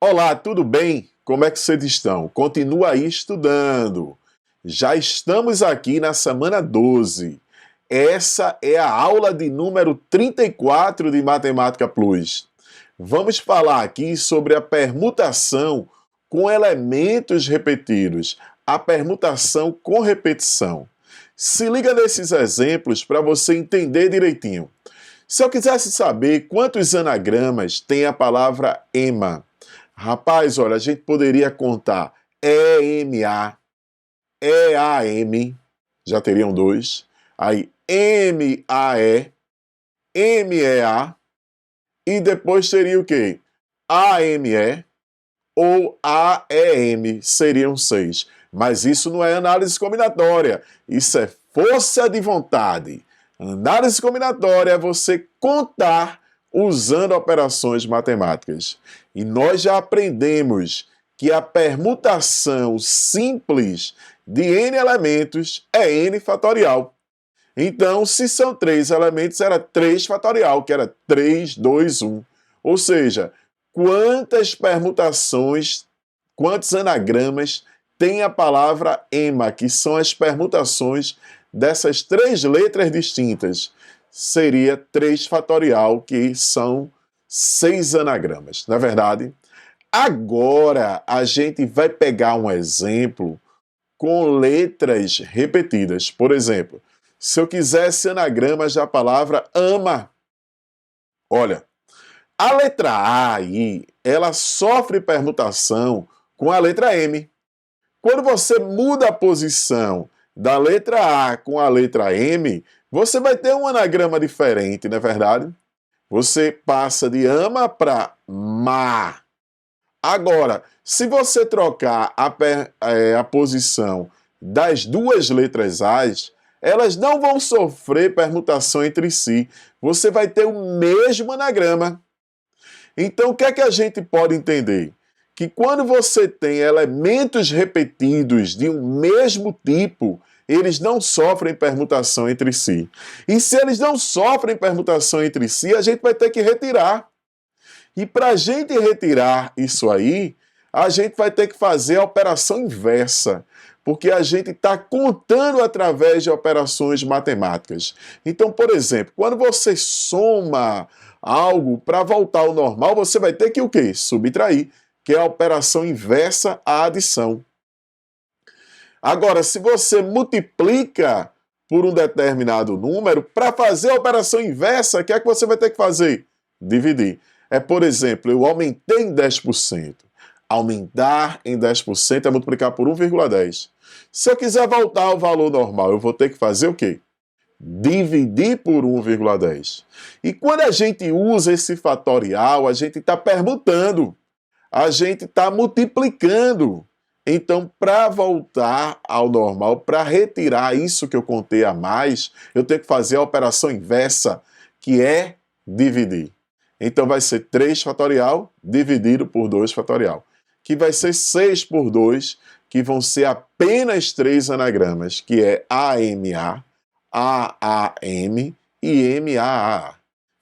Olá, tudo bem? Como é que vocês estão? Continua aí estudando. Já estamos aqui na semana 12. Essa é a aula de número 34 de Matemática Plus. Vamos falar aqui sobre a permutação com elementos repetidos, a permutação com repetição. Se liga nesses exemplos para você entender direitinho. Se eu quisesse saber quantos anagramas tem a palavra EMA, rapaz, olha, a gente poderia contar EMA, EAM, já teriam dois. Aí MAE, MEA, e depois teria o quê? AME ou AEM, seriam seis. Mas isso não é análise combinatória, isso é força de vontade. Análise combinatória é você contar usando operações matemáticas. E nós já aprendemos que a permutação simples de n elementos é n fatorial. Então, se são 3 elementos, era 3 fatorial, que era 3, 2, 1. Ou seja, quantas permutações, quantos anagramas tem a palavra EMA, que são as permutações dessas 3 letras distintas? Seria 3 fatorial, que são 6 anagramas, não é verdade? Agora, a gente vai pegar um exemplo com letras repetidas. Por exemplo, se eu quisesse anagramas da palavra ama, olha, a letra A aí, ela sofre permutação com a letra M. Quando você muda a posição da letra A com a letra M, você vai ter um anagrama diferente, não é verdade? Você passa de ama para ma. Agora, se você trocar a posição das duas letras A's, elas não vão sofrer permutação entre si. Você vai ter o mesmo anagrama. Então, o que é que a gente pode entender? Que quando você tem elementos repetidos de um mesmo tipo, eles não sofrem permutação entre si. E se eles não sofrem permutação entre si, a gente vai ter que retirar. E para a gente retirar isso aí, a gente vai ter que fazer a operação inversa, porque a gente está contando através de operações matemáticas. Então, por exemplo, quando você soma algo para voltar ao normal, você vai ter que o quê? Subtrair, que é a operação inversa à adição. Agora, se você multiplica por um determinado número, para fazer a operação inversa, o que é que você vai ter que fazer? Dividir. Por exemplo, eu aumentei em 10%. Aumentar em 10% é multiplicar por 1,10. Se eu quiser voltar ao valor normal, eu vou ter que fazer o quê? Dividir por 1,10. E quando a gente usa esse fatorial, a gente está permutando, a gente está multiplicando. Então, para voltar ao normal, para retirar isso que eu contei a mais, eu tenho que fazer a operação inversa, que é dividir. Então, vai ser 3 fatorial dividido por 2 fatorial, que vai ser 6 por 2, que vão ser apenas 3 anagramas, que é AMA, AAM e MAA.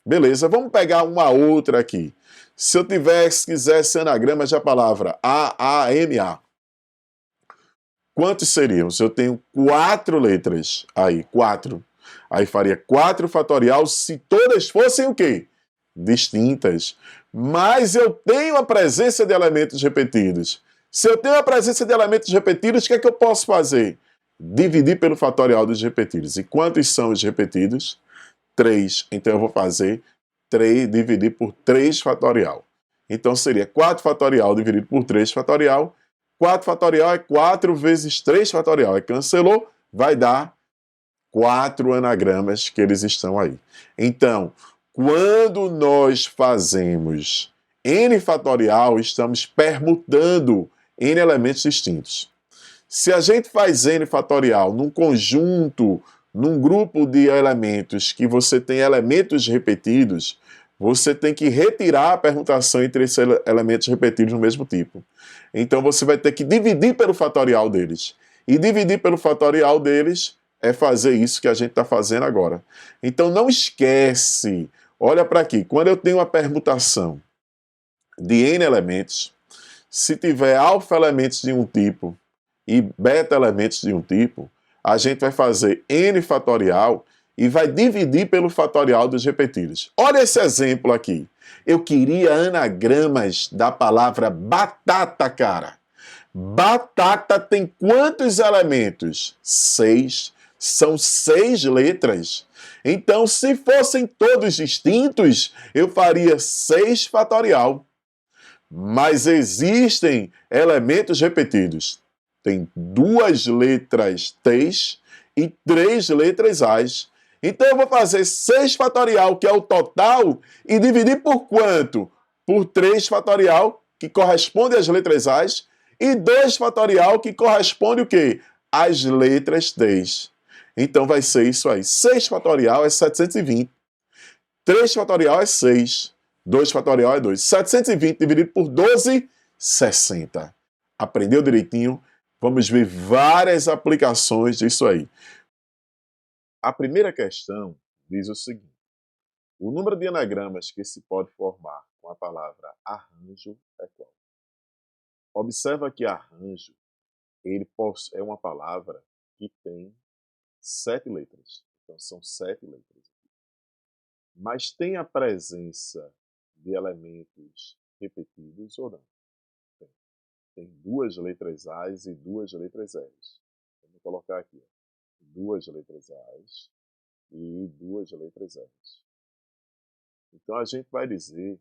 Beleza, vamos pegar uma outra aqui. Se eu quisesse anagramas da palavra AAMA, quantos seriam? Se eu tenho 4 letras, aí 4. Aí faria 4 fatorial se todas fossem o quê? Distintas. Mas eu tenho a presença de elementos repetidos. Se eu tenho a presença de elementos repetidos, o que é que eu posso fazer? Dividir pelo fatorial dos repetidos. E quantos são os repetidos? 3. Então eu vou fazer 3 dividir por 3 fatorial. Então seria 4 fatorial dividido por 3 fatorial. 4 fatorial é 4 vezes 3 fatorial. Aí cancelou, vai dar 4 anagramas que eles estão aí. Então, quando nós fazemos n fatorial, estamos permutando n elementos distintos. Se a gente faz n fatorial num conjunto, num grupo de elementos que você tem elementos repetidos, você tem que retirar a permutação entre esses elementos repetidos no mesmo tipo. Então você vai ter que dividir pelo fatorial deles. E dividir pelo fatorial deles é fazer isso que a gente está fazendo agora. Então não esquece, olha para aqui, quando eu tenho uma permutação de n elementos, Se tiver alfa elementos de um tipo e beta elementos de um tipo, a gente vai fazer n fatorial e vai dividir pelo fatorial dos repetidos. Olha esse exemplo aqui. Eu queria anagramas da palavra batata, cara. Batata tem quantos elementos? 6. São 6 letras. Então, se fossem todos distintos, eu faria 6 fatorial. Mas existem elementos repetidos. Tem 2 letras T's e 3 letras A's. Então eu vou fazer 6 fatorial, que é o total, e dividir por quanto? Por 3 fatorial, que corresponde às letras A's, e 2 fatorial, que corresponde o quê? Às letras T's. Então vai ser isso aí. 6 fatorial é 720. 3 fatorial é 6. 2 fatorial é 2. 720 dividido por 12, 60. Aprendeu direitinho? Vamos ver várias aplicações disso aí. A primeira questão diz o seguinte: o número de anagramas que se pode formar com a palavra arranjo é qual? Observa que arranjo é uma palavra que tem 7 letras. Então são 7 letras. Mas tem a presença de elementos repetidos ou não? Tem 2 letras A's e 2 letras R's. Vou colocar aqui, ó, 2 letras A's e 2 letras R's. Então a gente vai dizer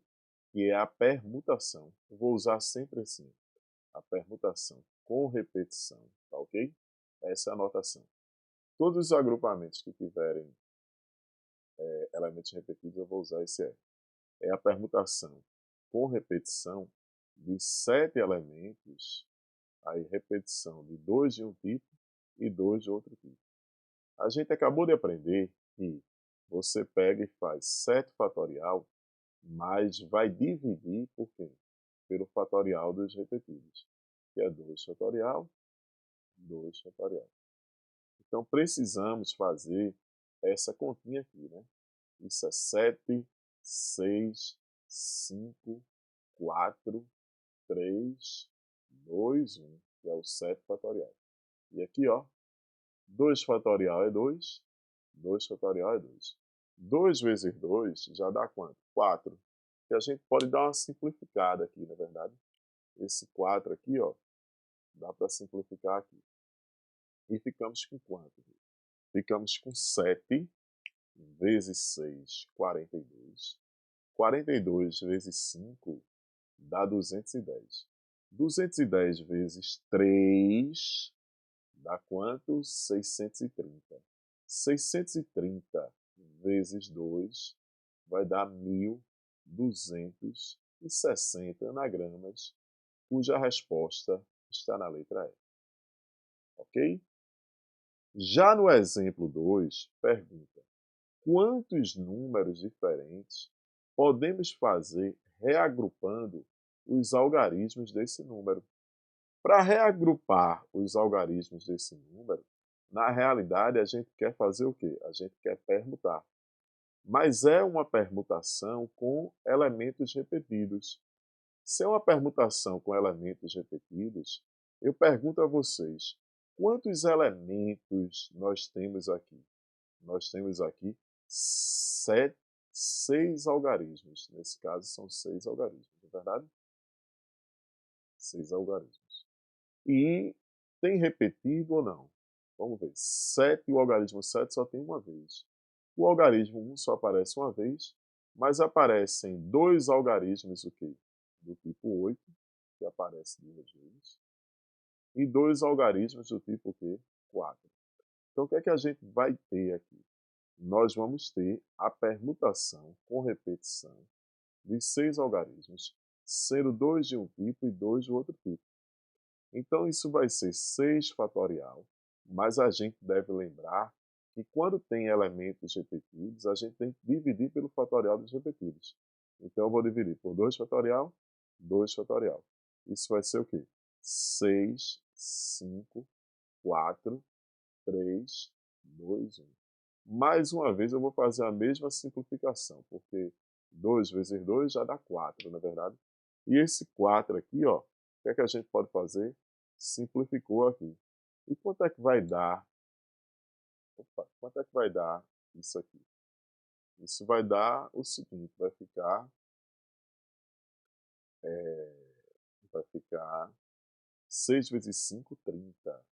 que é a permutação. Eu vou usar sempre assim, a permutação com repetição, tá ok? Essa é a notação. Todos os agrupamentos que tiverem elementos repetidos, eu vou usar esse R. É a permutação com repetição de 7 elementos, aí repetição de 2 de um tipo e 2 de outro tipo. A gente acabou de aprender que você pega e faz 7 fatorial, mas vai dividir por quê? Pelo fatorial dos repetidos, que é 2 fatorial, 2 fatorial. Então precisamos fazer essa continha aqui, né? Isso é 7, 6, 5, 4, 3, 2, 1, que é o 7 fatorial. E aqui, ó, 2 fatorial é 2, 2 fatorial é 2. 2 vezes 2 já dá quanto? 4. E a gente pode dar uma simplificada aqui, na verdade. Esse 4 aqui, ó, dá para simplificar aqui. E ficamos com quanto? Ficamos com 7 vezes 6, 42. 42 vezes 5 dá 210. 210 vezes 3 dá quanto? 630. 630 vezes 2 vai dar 1.260 anagramas, cuja resposta está na letra E. Ok? Já no exemplo 2, pergunta: quantos números diferentes podemos fazer reagrupando os algarismos desse número? Para reagrupar os algarismos desse número, na realidade a gente quer fazer o quê? A gente quer permutar. Mas é uma permutação com elementos repetidos. Se é uma permutação com elementos repetidos, eu pergunto a vocês, quantos elementos nós temos aqui? Nós temos aqui 6 algarismos. Nesse caso, são 6 algarismos, não é verdade? 6 algarismos. E tem repetido ou não? Vamos ver. 7, o algarismo 7 só tem uma vez. O algarismo 1 só aparece uma vez, mas aparecem 2 algarismos o quê? Do tipo 8, que aparece 2 vezes, e 2 algarismos do tipo o quê? 4. Então, o que é que a gente vai ter aqui? Nós vamos ter a permutação com repetição de 6 algarismos, sendo 2 de um tipo e 2 de outro tipo. Então, isso vai ser 6 fatorial, mas a gente deve lembrar que quando tem elementos repetidos, a gente tem que dividir pelo fatorial dos repetidos. Então, eu vou dividir por 2 fatorial, 2 fatorial. Isso vai ser o quê? 6, 5, 4, 3, 2, 1. Mais uma vez, eu vou fazer a mesma simplificação, porque 2 vezes 2 já dá 4, não é verdade? E esse 4 aqui, ó, que é que a gente pode fazer? Simplificou aqui. E quanto é que vai dar? Opa, quanto é que vai dar isso aqui? Isso vai dar o seguinte, vai ficar 6 vezes 5, 30.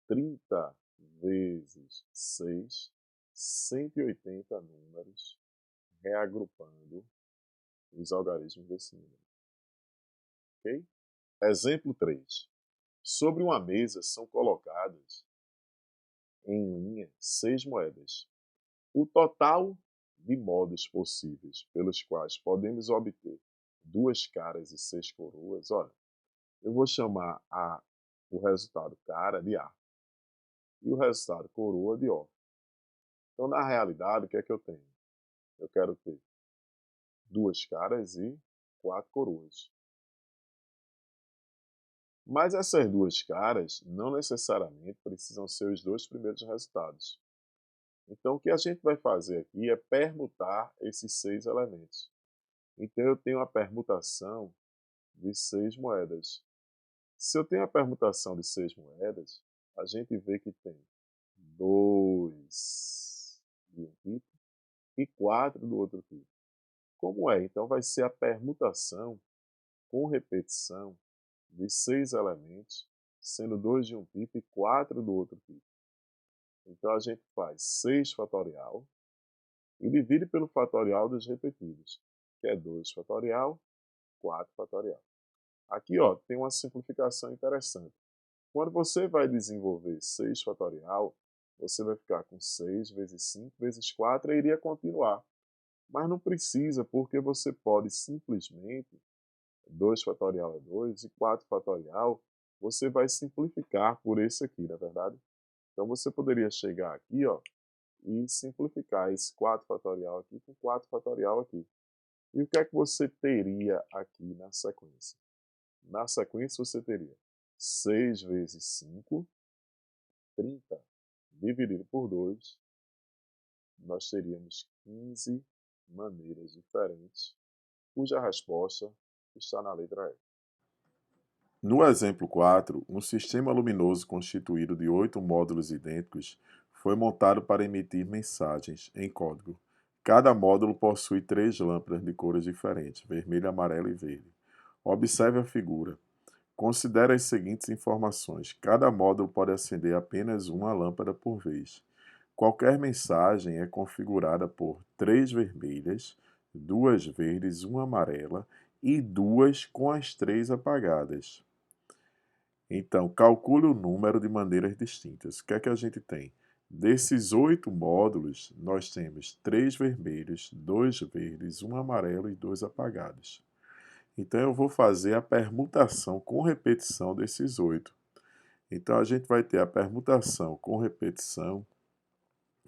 30 vezes 6, 180 números, reagrupando os algarismos desse número. Ok? Exemplo 3. Sobre uma mesa são colocadas em linha 6 moedas. O total de modos possíveis pelos quais podemos obter 2 caras e 6 coroas, olha, eu vou chamar o resultado cara de A e o resultado coroa de O. Então, na realidade, o que é que eu tenho? Eu quero ter 2 caras e 4 coroas. Mas essas 2 caras não necessariamente precisam ser os 2 primeiros resultados. Então, o que a gente vai fazer aqui é permutar esses 6 elementos. Então, eu tenho a permutação de 6 moedas. Se eu tenho a permutação de 6 moedas, a gente vê que tem 2 de um tipo e 4 do outro tipo. Como é? Então, vai ser a permutação com repetição de 6 elementos, sendo 2 de um tipo e 4 do outro tipo. Então, a gente faz 6 fatorial e divide pelo fatorial dos repetidos, que é 2 fatorial, 4 fatorial. Aqui ó, tem uma simplificação interessante. Quando você vai desenvolver 6 fatorial, você vai ficar com 6 vezes 5 vezes 4 e iria continuar. Mas não precisa, porque você pode simplesmente, 2 fatorial é 2 e 4 fatorial, você vai simplificar por esse aqui, na verdade? Então você poderia chegar aqui ó, e simplificar esse 4 fatorial aqui com 4 fatorial aqui. E o que é que você teria aqui na sequência? Na sequência você teria 6 vezes 5, 30, dividido por 2, nós teríamos 15 maneiras diferentes, cuja resposta está na letra E. No exemplo 4, um sistema luminoso constituído de 8 módulos idênticos foi montado para emitir mensagens em código. Cada módulo possui 3 lâmpadas de cores diferentes, vermelho, amarelo e verde. Observe a figura. Considere as seguintes informações. Cada módulo pode acender apenas uma lâmpada por vez. Qualquer mensagem é configurada por 3 vermelhas, 2 verdes, uma amarela e 2 com as 3 apagadas. Então, calcule o número de maneiras distintas. O que é que a gente tem? Desses 8 módulos, nós temos 3 vermelhos, 2 verdes, um amarelo e 2 apagados. Então, eu vou fazer a permutação com repetição desses 8. Então, a gente vai ter a permutação com repetição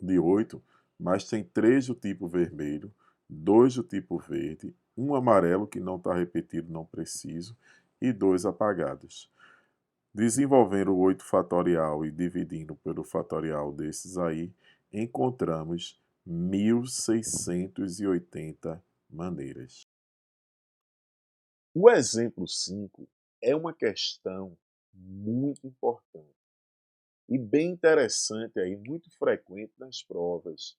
de 8, mas tem 3 do tipo vermelho, 2 do tipo verde, um amarelo que não está repetido, não preciso, e 2 apagados. Desenvolvendo o 8 fatorial e dividindo pelo fatorial desses aí, encontramos 1680 maneiras. O exemplo 5 é uma questão muito importante e bem interessante aí, muito frequente nas provas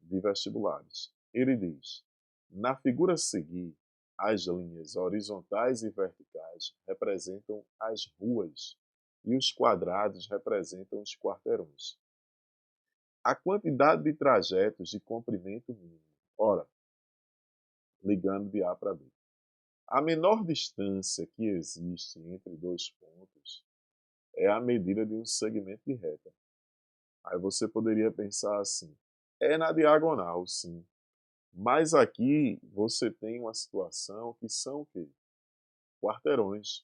de vestibulares. Ele diz: na figura a seguir, as linhas horizontais e verticais representam as ruas e os quadrados representam os quarteirões. A quantidade de trajetos de comprimento mínimo. Ora, ligando de A para B. A menor distância que existe entre dois pontos é a medida de um segmento de reta. Aí você poderia pensar assim: é na diagonal, sim. Mas aqui você tem uma situação que são o quê? Quarteirões.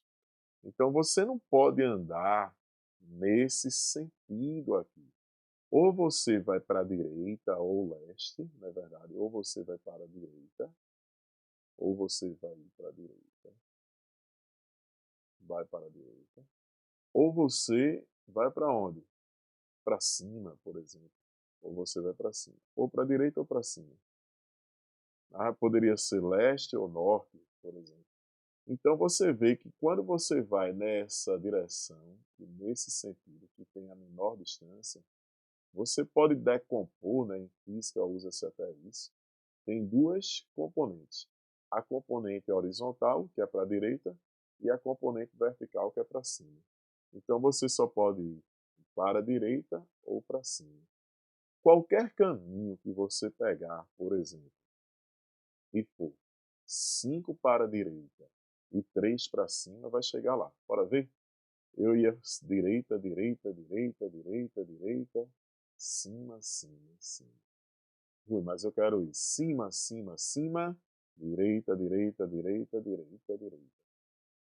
Então você não pode andar nesse sentido aqui. Ou você vai para a direita ou leste, na é verdade, ou você vai para a direita, ou você vai para a direita, vai para a direita, ou você vai para onde? Para cima, por exemplo. Ou você vai para cima. Ou para a direita ou para cima. Poderia ser leste ou norte, por exemplo. Então você vê que quando você vai nessa direção, e nesse sentido, que tem a menor distância, você pode decompor, né, em física usa-se até isso, tem duas componentes. A componente horizontal, que é para a direita, e a componente vertical, que é para cima. Então você só pode ir para a direita ou para cima. Qualquer caminho que você pegar, por exemplo, e for 5 para a direita e 3 para cima, vai chegar lá. Bora ver? Eu ia direita, direita, direita, direita, direita, cima, cima, cima. Ui, mas eu quero ir cima, cima, cima, direita, direita, direita, direita, direita.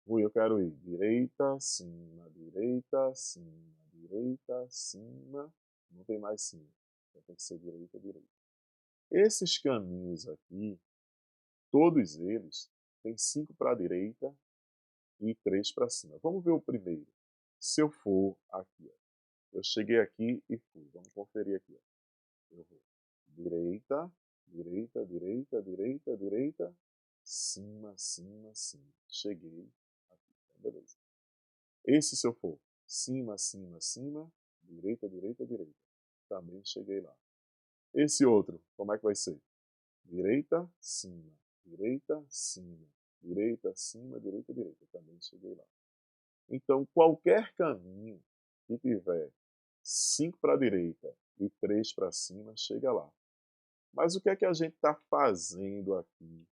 Ui, eu quero ir direita, cima, direita, cima, direita, cima. Não tem mais cima. Então tem que ser direita, direita. Esses caminhos aqui, todos eles, têm 5 para a direita e 3 para cima. Vamos ver o primeiro. Se eu for aqui, ó. Eu cheguei aqui e fui. Vamos conferir aqui. Ó. Eu vou direita, direita, direita, direita, direita, cima, cima, cima. Cheguei aqui. Então, beleza. Esse se eu for cima, cima, cima, direita, direita, direita. Também cheguei lá. Esse outro, como é que vai ser? Direita, cima, direita, cima, direita, cima, direita, direita. Também cheguei lá. Então, qualquer caminho que tiver 5 para a direita e 3 para cima, chega lá. Mas o que é que a gente está fazendo aqui,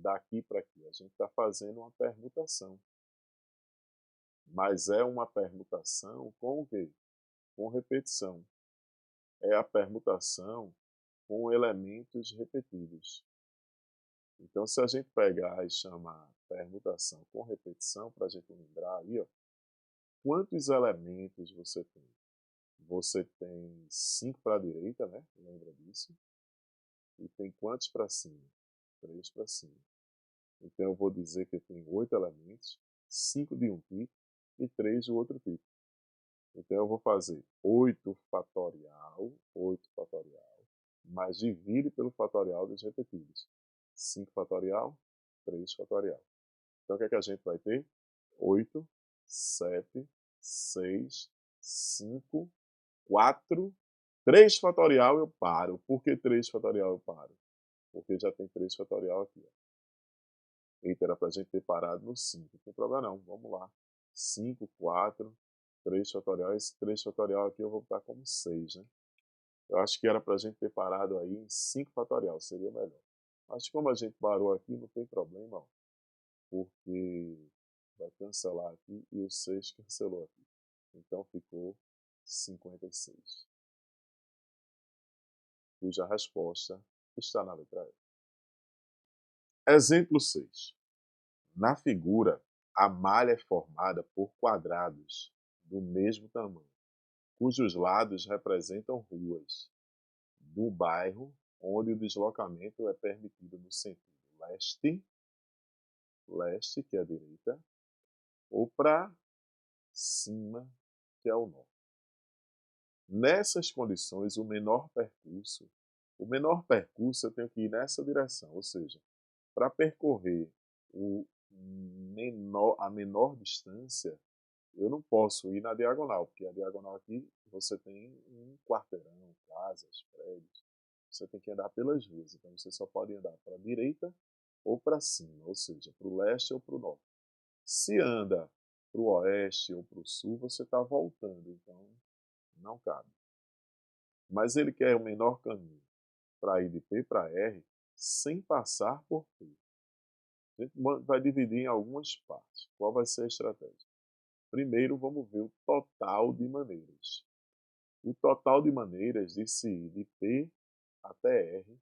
daqui para aqui? A gente está fazendo uma permutação. Mas é uma permutação com o quê? Com repetição. É a permutação com elementos repetidos. Então, se a gente pegar e chamar permutação com repetição, para a gente lembrar aí, ó, quantos elementos você tem? Você tem 5 para a direita, né? Lembra disso? E tem quantos para cima? 3 para cima. Então eu vou dizer que eu tenho 8 elementos, 5 de um tipo e 3 do outro tipo. Então eu vou fazer 8 fatorial, mas divide pelo fatorial dos repetidos. 5 fatorial, 3 fatorial. Então o que é que a gente vai ter? 8, 7, 6, 5, 4, 3 fatorial eu paro. Por que 3 fatorial eu paro? Porque já tem 3 fatorial aqui. Ó. Eita, era para a gente ter parado no 5. Não tem problema não, vamos lá. 5, 4, 3 fatorial. Esse 3 fatorial aqui eu vou botar como 6, né? Eu acho que era para a gente ter parado aí em 5 fatorial, seria melhor. Mas como a gente parou aqui, não tem problema, ó, porque vai cancelar aqui e o 6 cancelou aqui. Então ficou 56. Cuja resposta está na letra E. Exemplo 6. Na figura, a malha é formada por quadrados do mesmo tamanho, cujos lados representam ruas do bairro onde o deslocamento é permitido no sentido leste, que é a direita, ou para cima, que é o norte. Nessas condições, o menor percurso eu tenho que ir nessa direção, ou seja, para percorrer a menor distância, eu não posso ir na diagonal, porque a diagonal aqui você tem um quarteirão, casas, prédios. Você tem que andar pelas ruas, então você só pode andar para a direita ou para cima, ou seja, para o leste ou para o norte. Se anda para o oeste ou para o sul, você está voltando, então não cabe. Mas ele quer o menor caminho para ir de P para R sem passar por P. A gente vai dividir em algumas partes. Qual vai ser a estratégia? Primeiro, vamos ver o total de maneiras. O total de maneiras de se ir de P até R,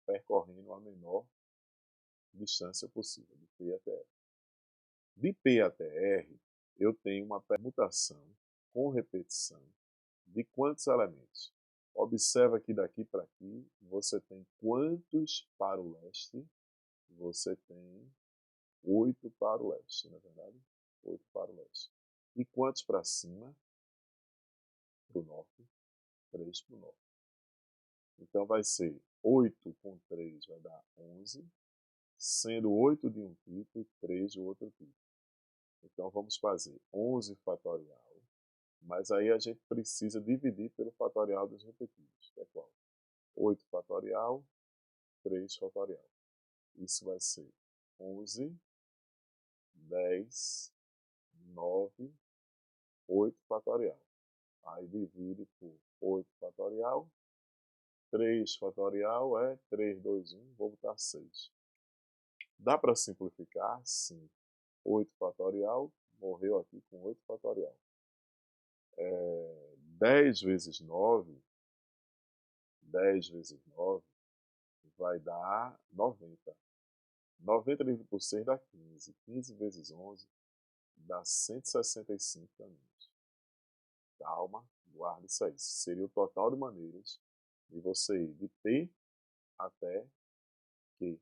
percorrendo a menor distância possível, de P até R. De P até R, eu tenho uma permutação com repetição de quantos elementos? Observa que daqui para aqui você tem quantos para o leste? Você tem 8 para o leste, na verdade? 8 para o leste. E quantos para cima? Para o norte? 3 para o norte. Então vai ser 8 com 3 vai dar 11. sendo 8 de um tipo e 3 de outro tipo. Então, vamos fazer 11 fatorial, mas aí a gente precisa dividir pelo fatorial dos repetidos, que é qual? 8 fatorial, 3 fatorial. Isso vai ser 11, 10, 9, 8 fatorial. Aí divide por 8 fatorial, 3 fatorial é 3, 2, 1, vou botar 6. Dá para simplificar? Sim. 8 fatorial, morreu aqui com 8 fatorial. 10 vezes 9, 10 vezes 9 vai dar 90. 90 dividido por 6 dá 15. 15 vezes 11 dá 165 caminhos. Calma, guarda isso aí. Seria o total de maneiras de você ir de P até Q.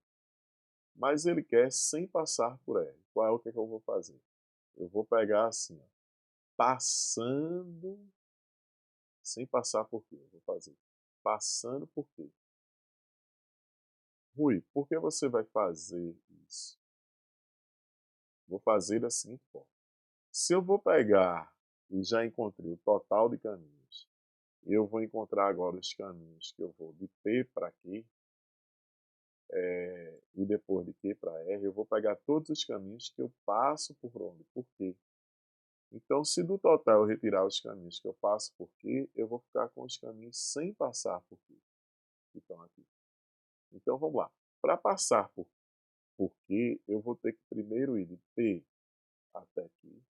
Mas ele quer sem passar por R. Qual é o que eu vou fazer? Eu vou pegar assim, ó, passando, sem passar por Q. Eu vou fazer passando por Q. Rui, por que você vai fazer isso? Vou fazer da seguinte forma. Se eu vou pegar e já encontrei o total de caminhos, e eu vou encontrar agora os caminhos que eu vou de P para Q, e depois de Q para R, eu vou pegar todos os caminhos que eu passo por onde? Por Q. Então, se do total eu retirar os caminhos que eu passo por Q, eu vou ficar com os caminhos sem passar por Q, que estão aqui. Então, vamos lá. Para passar por Q, eu vou ter que primeiro ir de P até aqui,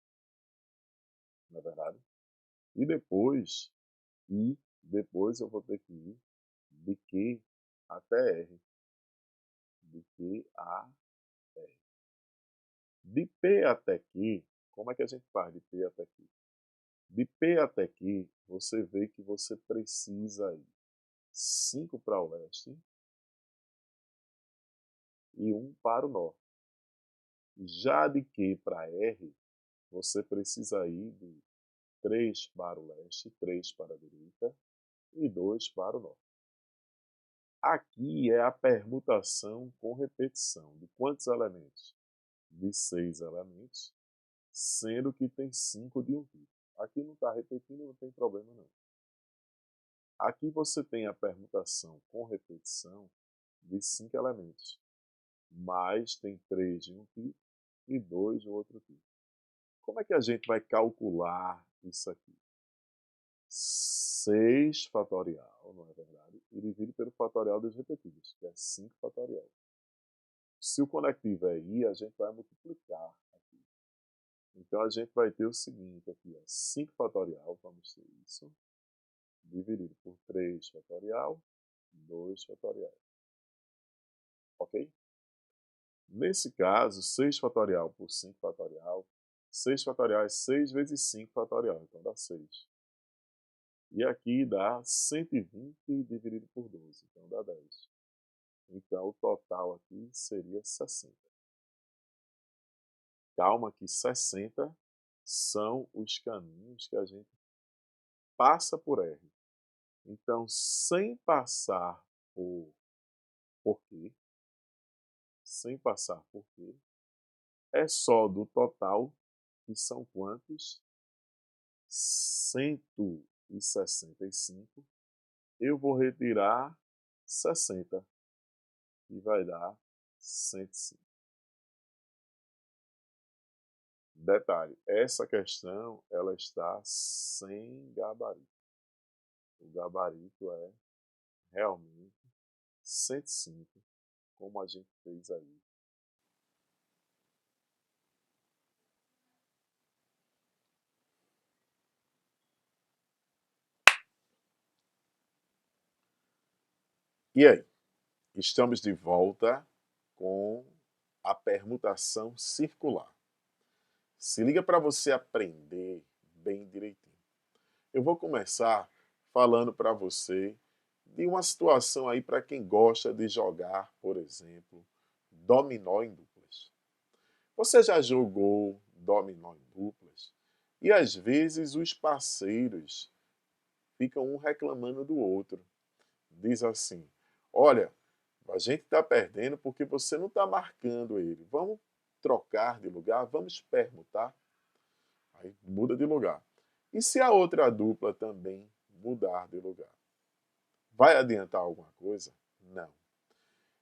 na verdade, e depois eu vou ter que ir de Q até R. De Q a R. De P até Q, como é que a gente faz de P até Q? De P até Q, você vê que você precisa ir 5 para o leste e 1 para o norte. Já de Q para R, você precisa ir de 3 para o leste, 3 para a direita e 2 para o norte. Aqui é a permutação com repetição. De quantos elementos? De 6 elementos, sendo que tem 5 de um tipo. Aqui não está repetindo, não tem problema não. Aqui você tem a permutação com repetição de 5 elementos, mas tem 3 de um tipo e 2 de outro tipo. Como é que a gente vai calcular isso aqui? 6 fatorial, não é verdade? E divide pelo fatorial dos repetidos, que é 5 fatorial. Se o conectivo é I, a gente vai multiplicar aqui. Então, a gente vai ter o seguinte aqui, ó, 5 fatorial, vamos ter isso, dividido por 3 fatorial, 2 fatorial. Ok? Nesse caso, 6 fatorial por 5 fatorial, 6 fatorial é 6 vezes 5 fatorial, então dá 6. E aqui dá 120 dividido por 12, então dá 10. Então, o total aqui seria 60. Calma que 60 são os caminhos que a gente passa por R. Então, sem passar por Q, sem passar por Q, é só do total, que são quantos? 165. Eu vou retirar 60, e vai dar 105. Detalhe, essa questão ela está sem gabarito. O gabarito é realmente 105, como a gente fez aí. E aí? Estamos de volta com a permutação circular. Se liga para você aprender bem direitinho. Eu vou começar falando para você de uma situação aí para quem gosta de jogar, por exemplo, dominó em duplas. Você já jogou dominó em duplas? E às vezes os parceiros ficam um reclamando do outro. Diz assim: olha, A gente está perdendo porque você não está marcando ele. Vamos trocar de lugar? Vamos permutar? Aí muda de lugar. E se a outra dupla também mudar de lugar? Vai adiantar alguma coisa? Não.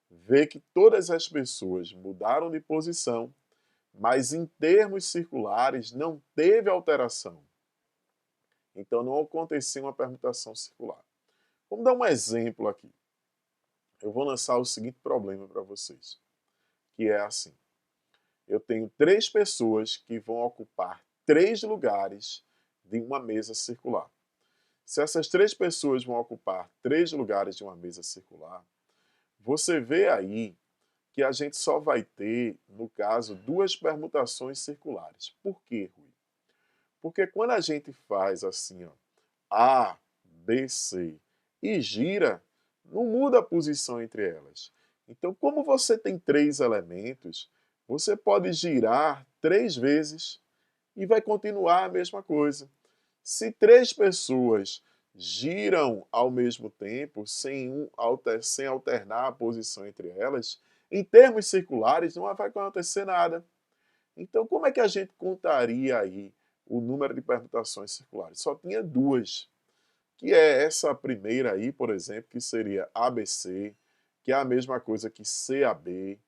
Vê que todas as pessoas mudaram de posição, mas em termos circulares não teve alteração. Então não aconteceu uma permutação circular. Vamos dar um exemplo aqui. Eu vou lançar o seguinte problema para vocês, que é assim. Eu tenho 3 pessoas que vão ocupar 3 lugares de uma mesa circular. Se essas 3 pessoas vão ocupar 3 lugares de uma mesa circular, você vê aí que a gente só vai ter, no caso, 2 permutações circulares. Por quê, Rui? Porque quando a gente faz assim, ó, A, B, C e gira, não muda a posição entre elas. Então, como você tem 3 elementos, você pode girar 3 vezes e vai continuar a mesma coisa. Se 3 pessoas giram ao mesmo tempo, sem alternar a posição entre elas, em termos circulares não vai acontecer nada. Então, como é que a gente contaria aí o número de permutações circulares? Só tinha 2, que é essa primeira aí, por exemplo, que seria ABC, que é a mesma coisa que CAB,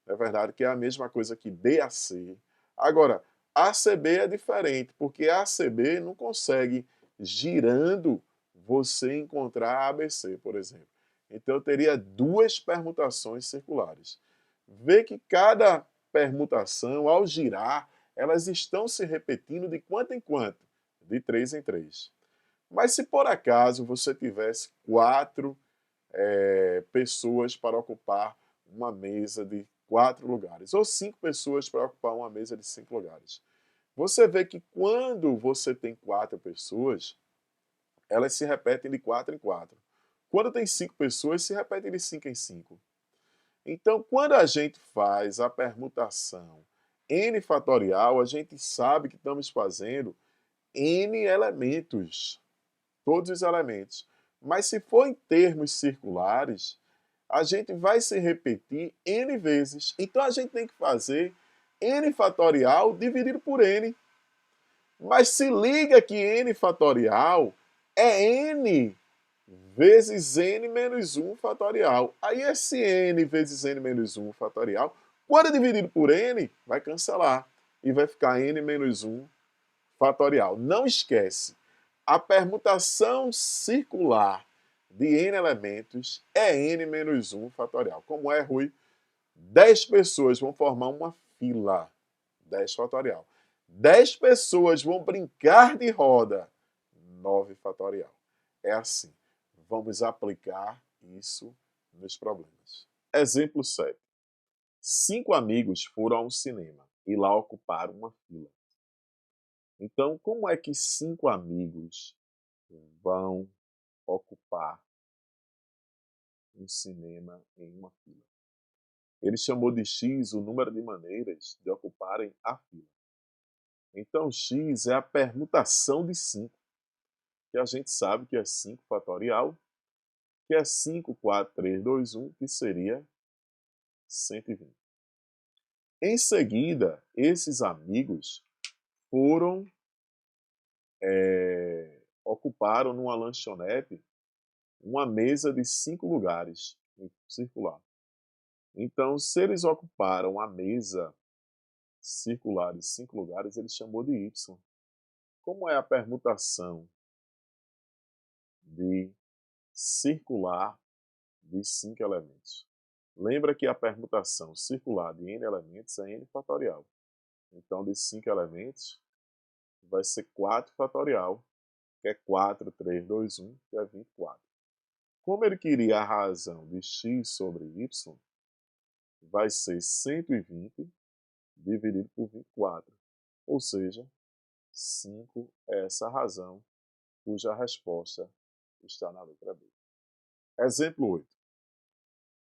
é verdade, que é a mesma coisa que DAC. Agora, ACB é diferente, porque ACB não consegue, girando, você encontrar ABC, por exemplo. Então, eu teria 2 permutações circulares. Vê que cada permutação, ao girar, elas estão se repetindo de quanto em quanto? De 3 em 3. Mas se por acaso você tivesse 4 pessoas para ocupar uma mesa de 4 lugares, ou 5 pessoas para ocupar uma mesa de 5 lugares, você vê que quando você tem 4 pessoas, elas se repetem de 4 em 4. Quando tem 5 pessoas, se repetem de 5 em 5. Então, quando a gente faz a permutação n fatorial, a gente sabe que estamos fazendo n elementos, todos os elementos. Mas se for em termos circulares, a gente vai se repetir n vezes. Então a gente tem que fazer n fatorial dividido por n. Mas se liga que n fatorial é n vezes n menos 1 fatorial. Aí esse n vezes n menos 1 fatorial, quando dividido por n, vai cancelar. E vai ficar n menos 1 fatorial. Não esquece, a permutação circular de n elementos é n menos 1 fatorial. Como é, Rui? 10 pessoas vão formar uma fila. 10 fatorial. 10 pessoas vão brincar de roda. 9 fatorial. É assim. Vamos aplicar isso nos problemas. Exemplo 7. 5 amigos foram a um cinema e lá ocuparam uma fila. Então, como é que 5 amigos vão ocupar um cinema em uma fila? Ele chamou de x o número de maneiras de ocuparem a fila. Então, x é a permutação de 5, que a gente sabe que é 5 fatorial, que é 5, 4, 3, 2, 1, que seria 120. Em seguida, esses amigos foram, ocuparam numa lanchonete uma mesa de 5 lugares circular. Então, se eles ocuparam a mesa circular de 5 lugares, ele chamou de y. Como é a permutação de circular de 5 elementos? Lembra que a permutação circular de n elementos é n fatorial. Então, de 5 elementos, vai ser 4 fatorial, que é 4, 3, 2, 1, que é 24. Como ele queria a razão de x sobre y, vai ser 120 dividido por 24. Ou seja, 5 é essa razão cuja resposta está na letra B. Exemplo 8.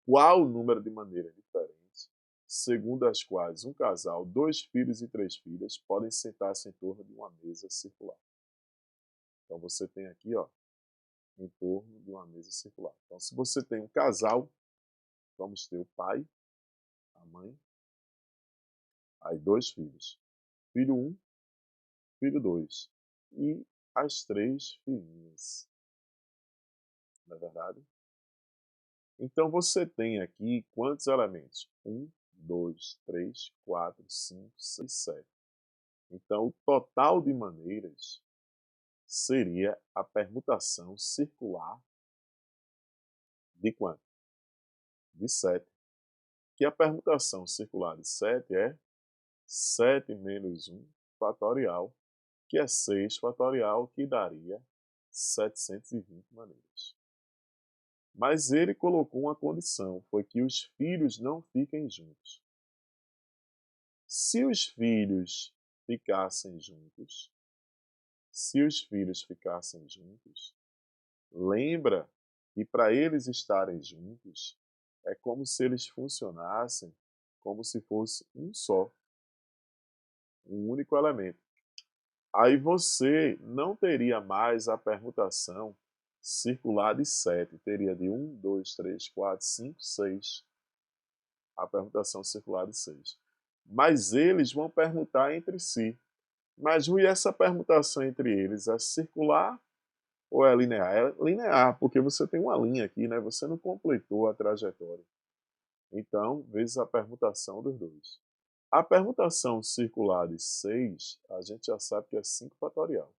Qual o número de maneiras diferentes, segundo as quais um casal, 2 filhos e 3 filhas, podem sentar-se em torno de uma mesa circular? Então você tem aqui, ó, em torno de uma mesa circular. Então, se você tem um casal, vamos ter o pai, a mãe, aí 2 filhos. Filho 1, filho 2 e as 3 filhinhas, não é verdade? Então você tem aqui quantos elementos? 1, 2, 3, 4, 5, 6, 7. Então o total de maneiras seria a permutação circular de quanto? De 7. Que a permutação circular de 7 é 7 menos 1 fatorial, que é 6 fatorial, que daria 720 maneiras. Mas ele colocou uma condição, foi que os filhos não fiquem juntos. Se os filhos ficassem juntos, lembra que para eles estarem juntos, é como se eles funcionassem como se fosse um só, um único elemento. Aí você não teria mais a permutação circular de 7, teria de 1, 2, 3, 4, 5, 6. A permutação circular de 6. Mas eles vão permutar entre si. Mas, Rui, essa permutação entre eles é circular ou é linear? É linear, porque você tem uma linha aqui, né? Você não completou a trajetória. Então, vezes a permutação dos dois. A permutação circular de 6, a gente já sabe que é 5 fatorial.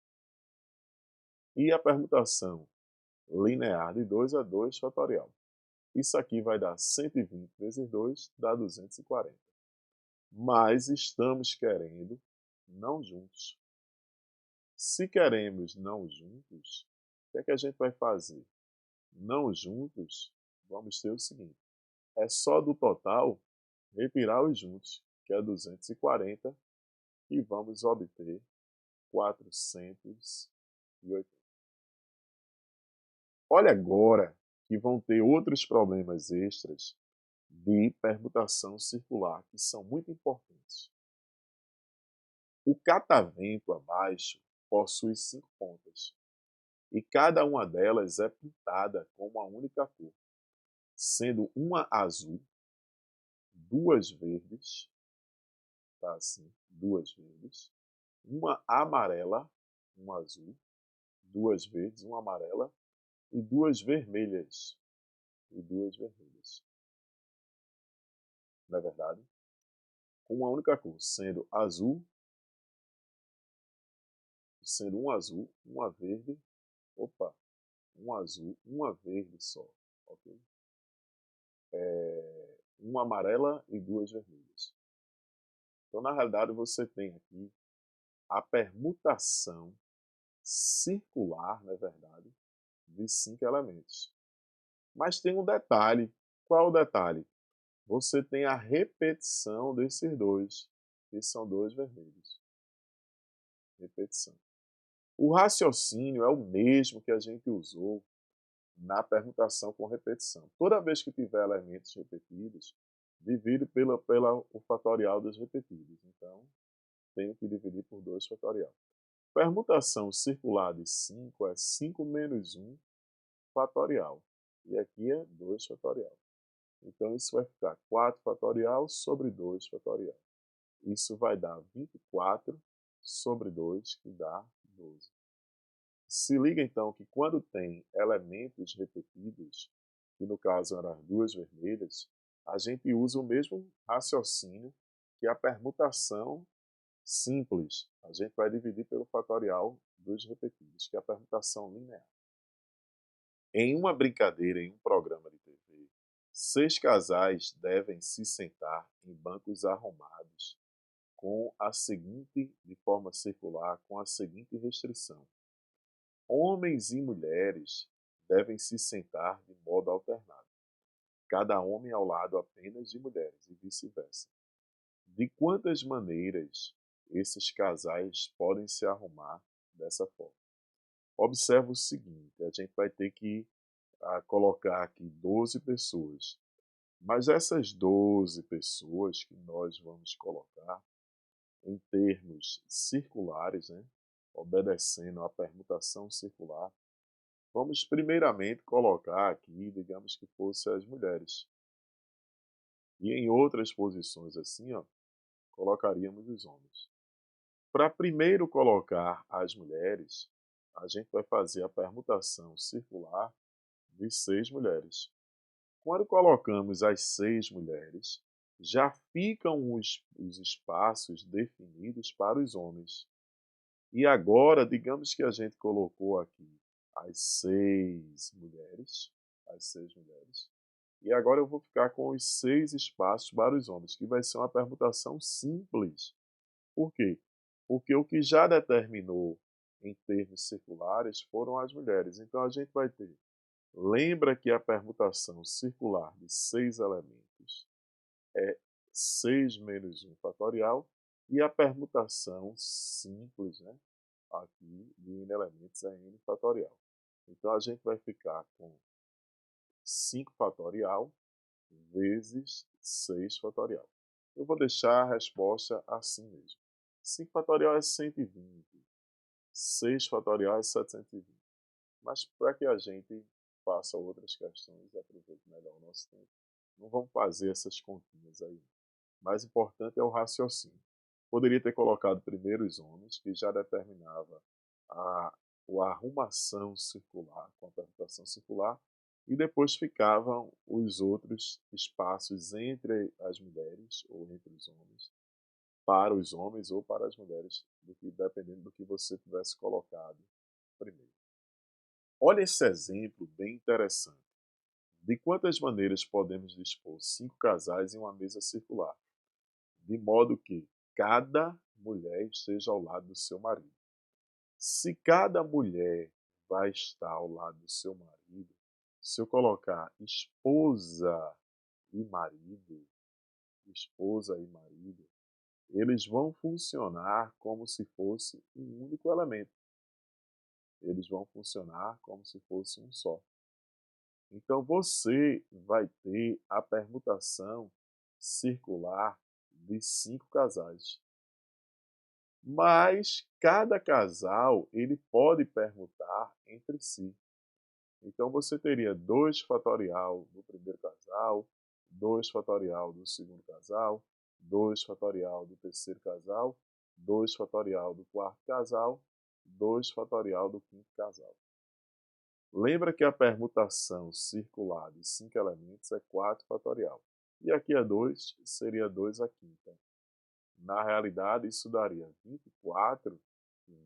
E a permutação linear de 2 é 2 fatorial. Isso aqui vai dar 120 vezes 2, dá 240. Mas estamos querendo não juntos. Se queremos não juntos, o que é que a gente vai fazer? Não juntos, vamos ter o seguinte, é só do total retirar os juntos, que é 240, e vamos obter 480. Olha agora que vão ter outros problemas extras de permutação circular, que são muito importantes. O catavento abaixo possui 5 pontas, e cada uma delas é pintada com uma única cor, sendo uma azul, 2 verdes, tá assim, 2 verdes, uma amarela, uma azul, 2 verdes, uma amarela e 2 vermelhas, não é verdade? Com uma única cor, sendo um azul, uma verde, um azul, uma verde só, ok? Uma amarela e 2 vermelhas. Então, na realidade, você tem aqui a permutação circular, não é verdade, de 5 elementos. Mas tem um detalhe. Qual é o detalhe? Você tem a repetição desses dois, que são 2 vermelhos. Repetição. O raciocínio é o mesmo que a gente usou na permutação com repetição. Toda vez que tiver elementos repetidos, divide o fatorial dos repetidos. Então, tenho que dividir por 2 fatorial. Permutação circular de 5 é 5 menos 1 fatorial. E aqui é 2 fatorial. Então, isso vai ficar 4 fatorial sobre 2 fatorial. Isso vai dar 24 sobre 2, que dá 12. Se liga, então, que quando tem elementos repetidos, que no caso eram as 2 vermelhas, a gente usa o mesmo raciocínio que a permutação simples. A gente vai dividir pelo fatorial dos repetidos, que é a permutação linear. Em uma brincadeira, em um programa de TV, 6 casais devem se sentar em bancos arrumados de forma circular, com a seguinte restrição: homens e mulheres devem se sentar de modo alternado, cada homem ao lado apenas de mulheres e vice-versa. De quantas maneiras esses casais podem se arrumar dessa forma? Observa o seguinte, a gente vai ter que colocar aqui 12 pessoas. Mas essas 12 pessoas que nós vamos colocar em termos circulares, né, obedecendo à permutação circular, vamos primeiramente colocar aqui, digamos que fossem as mulheres. E em outras posições assim, ó, colocaríamos os homens. Para primeiro colocar as mulheres, a gente vai fazer a permutação circular de 6 mulheres. Quando colocamos as 6 mulheres, já ficam os espaços definidos para os homens. E agora, digamos que a gente colocou aqui as 6 mulheres, e agora eu vou ficar com os 6 espaços para os homens, que vai ser uma permutação simples. Por quê? Porque o que já determinou em termos circulares foram as mulheres. Então a gente vai ter, lembra que a permutação circular de 6 elementos é 6 menos 1 fatorial, e a permutação simples, né, aqui de N elementos é N fatorial. Então a gente vai ficar com 5 fatorial vezes 6 fatorial. Eu vou deixar a resposta assim mesmo. 5 fatorial é 120, 6 fatorial é 720. Mas para que a gente faça outras questões e aproveite melhor o nosso tempo, não vamos fazer essas continhas aí. O mais importante é o raciocínio. Poderia ter colocado primeiro os homens, que já determinava a arrumação circular, com a permutação circular, e depois ficavam os outros espaços entre as mulheres ou entre os homens, para os homens ou para as mulheres, dependendo do que você tivesse colocado primeiro. Olha esse exemplo bem interessante. De quantas maneiras podemos dispor 5 casais em uma mesa circular, de modo que cada mulher esteja ao lado do seu marido? Se cada mulher vai estar ao lado do seu marido, se eu colocar esposa e marido, eles vão funcionar como se fosse um único elemento. Eles vão funcionar como se fosse um só. Então você vai ter a permutação circular de 5 casais. Mas cada casal ele pode permutar entre si. Então você teria 2 fatorial do primeiro casal, 2 fatorial do segundo casal, 2 fatorial do terceiro casal, 2 fatorial do quarto casal, 2 fatorial do quinto casal. Lembra que a permutação circular de 5 elementos é 4 fatorial. E aqui é 2, seria 2 à quinta. Na realidade, isso daria 24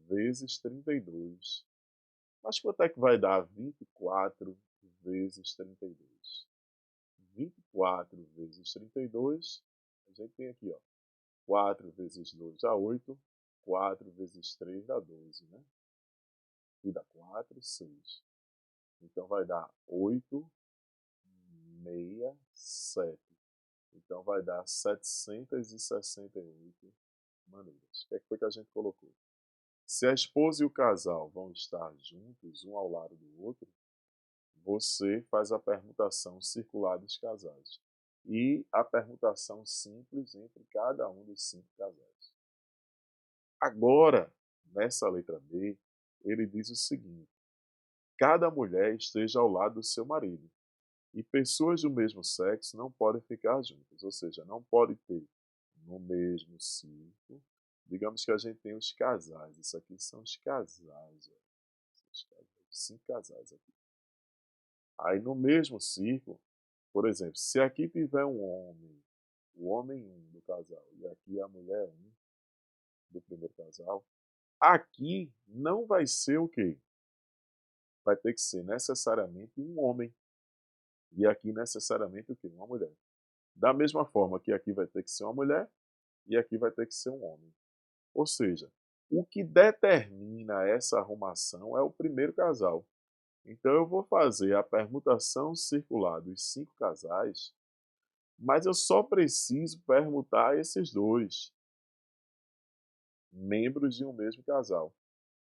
vezes 32. Mas quanto é que vai dar 24 vezes 32? 24 vezes 32, a gente tem aqui, ó, 4 vezes 2 dá 8, 4 vezes 3 dá 12, né? E dá 4, 6. Então vai dar 8, 67. Então vai dar 768 maneiras. O que foi que a gente colocou? Se a esposa e o casal vão estar juntos, um ao lado do outro, você faz a permutação circular dos casais e a permutação simples entre cada um dos 5 casais. Agora, nessa letra B, ele diz o seguinte: cada mulher esteja ao lado do seu marido. E pessoas do mesmo sexo não podem ficar juntas, ou seja, não pode ter no mesmo círculo. Digamos que a gente tem os casais, isso aqui são os casais, ó. 5 casais aqui. Aí no mesmo círculo, por exemplo, se aqui tiver um homem, o homem 1 do casal, e aqui a mulher 1 do primeiro casal, aqui não vai ser o quê? Vai ter que ser necessariamente um homem. E aqui necessariamente o quê? Uma mulher. Da mesma forma que aqui vai ter que ser uma mulher e aqui vai ter que ser um homem. Ou seja, o que determina essa arrumação é o primeiro casal. Então eu vou fazer a permutação circular dos 5 casais, mas eu só preciso permutar esses 2 membros de um mesmo casal.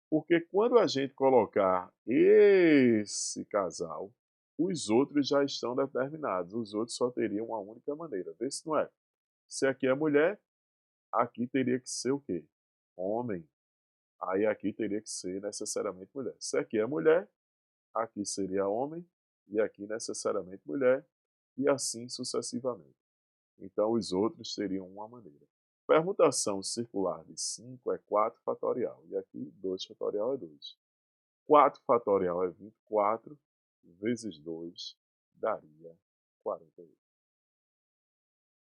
Porque quando a gente colocar esse casal, os outros já estão determinados. Os outros só teriam uma única maneira. Vê se não é. Se aqui é mulher, aqui teria que ser o quê? Homem. Aí aqui teria que ser necessariamente mulher. Se aqui é mulher, aqui seria homem. E aqui necessariamente mulher. E assim sucessivamente. Então, os outros seriam uma maneira. Permutação circular de 5 é 4 fatorial. E aqui 2 fatorial é 2. 4 fatorial é 24 vezes 2 daria 48.